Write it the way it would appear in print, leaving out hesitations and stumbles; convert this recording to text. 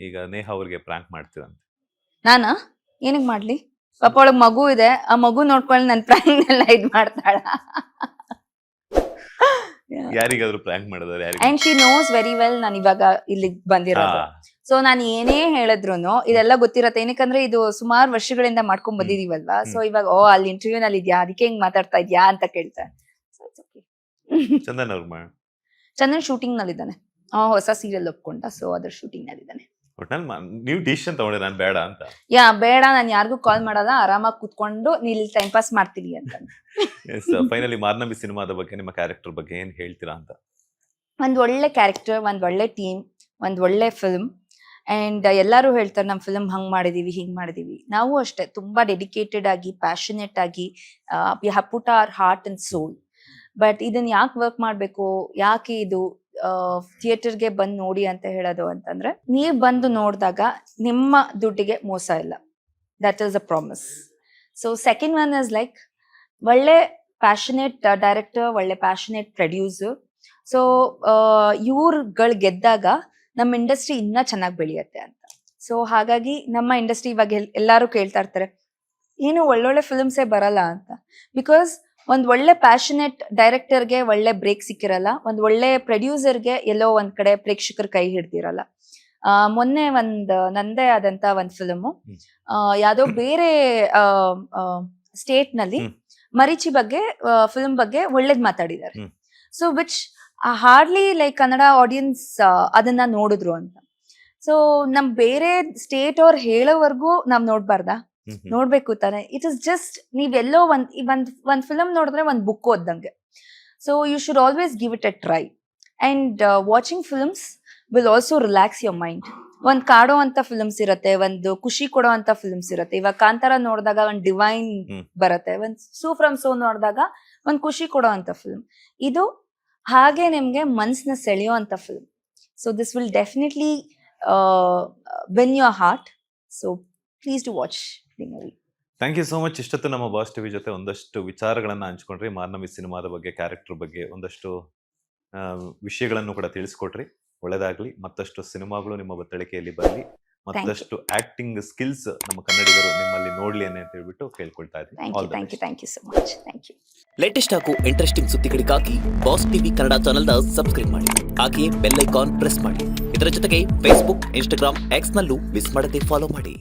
ಈಗ ನೇಹಾ ಅವ್ರಿಗೆ ಪ್ರಾಂಕ್ ಮಾಡ್ತೀರಂತೆ. ನಾನಾ ಏನಕ್ ಮಾಡ್ಲಿ? ಪಾಪ ಒಳಗ್ ಮಗು ಇದೆ, ಆ ಮಗು ನೋಡ್ಕೊಂಡು ನನ್ ಪ್ರಾಂಕ್ನೆಲ್ಲ ಇದ್ ಮಾಡ್ತಾಳ. ಯಾರಿಗಾದ್ರೂ ಪ್ರಾಂಕ್ ಮಾಡಿದ್ರೆ and she nose very well ನಾನು ಇವಾಗ ಇಲ್ಲಿಗೆ ಬಂದಿರೋದು. ಸೊ ನಾನು ಏನೇ ಹೇಳಿದ್ರು ಇದೆಲ್ಲ ಗೊತ್ತಿರತ್ತೆ. ಏನಕ್ಕಂದ್ರೆ ಇದು ಸುಮಾರು ವರ್ಷಗಳಿಂದ ಮಾಡ್ಕೊಂಡ್ ಬಂದಿದೀವಲ್ವಾ. ಸೊ ಇವಾಗ ಅಲ್ಲಿ ಇಂಟರ್ವ್ಯೂ ನಲ್ಲಿ ಇದ್ಯಾ, ಅದಕ್ಕೆ ಹೆಂಗ್ ಮಾತಾಡ್ತಾ ಇದ್ಯಾ ಅಂತ ಕೇಳ್ತಾರೆ. ಚಂದನ್ ಅವ್ರ ಚಂದನ್ ಶೂಟಿಂಗ್ ನಲ್ಲಿ ಇದ್ದಾನೆ, ಹೊಸ ಸೀರಿಯಲ್ ಒಪ್ಕೊಂಡ. ಸೊ ಅದ್ರ ಶೂಟಿಂಗ್ ನಲ್ಲಿ ಇದ್ದಾನೆ. ನೀವು ಡಿಸಿಷನ್ ತಗೊಂಡ್ರೆ ನಾನು ಬೇಡ ಅಂತ. ಬೇಡ, ನಾನು ಯಾರಿಗೂ ಕಾಲ್ ಮಾಡಲ್ಲ, ಆರಾಮಾಗಿ ಕೂತ್ಕೊಂಡು ನೀಲ್ ಟೈಮ್ ಪಾಸ್ ಮಾಡ್ತೀನಿ ಅಂತ. ಫೈನಲಿ ಮಾರ್ನವಿ ಸಿನಿಮಾದ ಬಗ್ಗೆ, ನಿಮ್ಮ ಕ್ಯಾರೆಕ್ಟರ್ ಬಗ್ಗೆ ಏನ್ ಹೇಳ್ತೀರಾ ಅಂತ? ಒಂದ್ ಒಳ್ಳೆ ಕ್ಯಾರೆಕ್ಟರ್, ಒಂದ್ ಒಳ್ಳೆ ಟೀಮ್, ಒಂದ್ ಒಳ್ಳೆ ಫಿಲ್ಮ್. ಅಂಡ್ ಎಲ್ಲರೂ ಹೇಳ್ತಾರೆ ನಮ್ ಫಿಲ್ಮ್ ಹಂಗ್ ಮಾಡಿದೀವಿ, ಹಿಂಗ್ ಮಾಡಿದೀವಿ. ನಾವು ಅಷ್ಟೇ ತುಂಬಾ ಡೆಡಿಕೇಟೆಡ್ ಆಗಿ, ಪ್ಯಾಷನೇಟ್ ಆಗಿ, we have put our heart and soul. But ಇದನ್ನ ಯಾಕೆ ವರ್ಕ್ ಮಾಡ್ಬೇಕು, ಯಾಕೆ ಇದು ಥಿಯೇಟರ್ಗೆ ಬಂದು ನೋಡಿ ಅಂತ ಹೇಳೋದು ಅಂತಂದ್ರೆ, ನೀವ್ ಬಂದು ನೋಡಿದಾಗ ನಿಮ್ಮ ದುಡ್ಡಿಗೆ ಮೋಸ ಇಲ್ಲ. That is a promise. So second one is like ಒಳ್ಳೆ ಪ್ಯಾಷನೇಟ್ ಡೈರೆಕ್ಟರ್, ಒಳ್ಳೆ ಪ್ಯಾಷನೇಟ್ ಪ್ರೊಡ್ಯೂಸರ್. ಸೊ ಇವ್ರುಗಳು ಗೆದ್ದಾಗ ನಮ್ಮ ಇಂಡಸ್ಟ್ರಿ ಇನ್ನ ಚೆನ್ನಾಗಿ ಬೆಳೆಯುತ್ತೆ ಅಂತ. ಸೊ ಹಾಗಾಗಿ ನಮ್ಮ ಇಂಡಸ್ಟ್ರಿ ಇವಾಗ ಎಲ್ಲಾರು ಕೇಳ್ತಾ ಇರ್ತಾರೆ ಏನು ಒಳ್ಳೊಳ್ಳೆ ಫಿಲ್ಮ್ಸೇ ಬರಲ್ಲ ಅಂತ. ಬಿಕಾಸ್ ಒಂದ್ ಒಳ್ಳೆ ಪ್ಯಾಷನೇಟ್ ಡೈರೆಕ್ಟರ್ಗೆ ಒಳ್ಳೆ ಬ್ರೇಕ್ ಸಿಕ್ಕಿರಲ್ಲ, ಒಂದ್ ಒಳ್ಳೆ ಪ್ರೊಡ್ಯೂಸರ್ಗೆ ಎಲ್ಲೋ ಒಂದ್ ಕಡೆ ಪ್ರೇಕ್ಷಕರ ಕೈ ಹಿಡ್ದಿರಲ್ಲ. ಮೊನ್ನೆ ನಂದೇ ಆದಂತ ಒಂದ್ ಫಿಲ್ಮು ಯಾವ್ದೋ ಬೇರೆ ಸ್ಟೇಟ್ ನಲ್ಲಿ ಮರೀಚಿ ಬಗ್ಗೆ ಫಿಲ್ಮ್ ಬಗ್ಗೆ ಒಳ್ಳೇದ್ ಮಾತಾಡಿದ್ದಾರೆ. So which hardly like Kannada audience ಅದನ್ನ ನೋಡಿದ್ರು ಅಂತ. ಸೊ ನಮ್ ಬೇರೆ ಸ್ಟೇಟ್ ಅವ್ರು ಹೇಳೋವರೆಗೂ ನಾವ್ ನೋಡ್ಬಾರ್ದಾ? ನೋಡ್ಬೇಕು ತಾನೆ. ಇಟ್ ಇಸ್ ಜಸ್ಟ್ ನೀವೆಲ್ಲೋ ಒಂದ್ ಫಿಲಮ್ ನೋಡಿದ್ರೆ ಒಂದ್ ಬುಕ್ ಓದ್ದಂಗೆ. So you should always give it a try. And watching films will also relax your mind. ಒಂದ್ ಕಾಡೋ ಅಂತ ಫಿಲ್ಮ್ಸ್ ಇರತ್ತೆ, ಒಂದು ಖುಷಿ ಕೊಡೋ ಅಂತ ಫಿಲ್ಮ್ಸ್ ಇರತ್ತೆ. ಇವಾಗ ಕಾಂತಾರ ನೋಡಿದಾಗ ಒಂದ್ ಡಿವೈನ್ ಬರುತ್ತೆ, ಒಂದ್ ಸೂ ಫ್ರಮ್ ಸೋ ನೋಡಿದಾಗ ಒಂದ್ ಖುಷಿ ಕೊಡೋ ಅಂತ ಫಿಲ್ಮ್. ಇದು ಹಾಗೆ ನಿಮ್ಗೆ ಮನ್ಸನ್ನ ಸೆಳೆಯೋ ಅಂತ film. So this will definitely win your heart. So please to watch the movie. Thank you so much. ಇಷ್ಟೊತ್ತು ನಮ್ಮ ಬಾಸ್ ಟಿವಿ ಜೊತೆ ಒಂದಷ್ಟು ವಿಚಾರಗಳನ್ನ ಹಂಚ್ಕೊಂಡ್ರಿ. ಮಾರ್ನವಿ ಸಿನಿಮಾದ ಬಗ್ಗೆ, ಕ್ಯಾರೆಕ್ಟರ್ ಬಗ್ಗೆ ಒಂದಷ್ಟು ವಿಷಯಗಳನ್ನು ಕೂಡ ತಿಳಿಸ್ಕೊಟ್ರಿ. ಒಳ್ಳೆದಾಗ್ಲಿ, ಮತ್ತಷ್ಟು ಸಿನಿಮಾಗಳು ನಿಮ್ಮ ಬತ್ತಳಿಕೆಯಲ್ಲಿ ಬರಲಿ, ಮತ್ತಷ್ಟು ಆಕ್ಟಿಂಗ್ ಸ್ಕಿಲ್ಸ್ ನಮ್ಮ ಕನ್ನಡಿಗರು ನಿಮ್ಮಲ್ಲಿ ನೋಡ್ಲಿ ಅಂತ ಹೇಳ್ಬಿಟ್ಟು ಕೇಳ್ಕೊಳ್ತಾ ಇದ್ದೀನಿ. Thank you so much. Thank you. Latest ಹಾಗೂ ಇಂಟ್ರೆಸ್ಟಿಂಗ್ ಸುದ್ದಿಗಳಿಗಾಗಿ ಬಾಸ್ ಟಿವಿ ಕನ್ನಡ ಚಾನೆಲ್ನ ಸಬ್ಸ್ಕ್ರೈಬ್ ಮಾಡಿ, ಹಾಗೆಯೇ ಬೆಲ್ ಐಕಾನ್ ಪ್ರೆಸ್ ಮಾಡಿ. ಇದರ ಜೊತೆಗೆ ಫೇಸ್ಬುಕ್, ಇನ್ಸ್ಟಾಗ್ರಾಮ್, ಎಕ್ಸ್ ನಲ್ಲೂ ಮಿಸ್ ಮಾಡದೆ ಫಾಲೋ ಮಾಡಿ.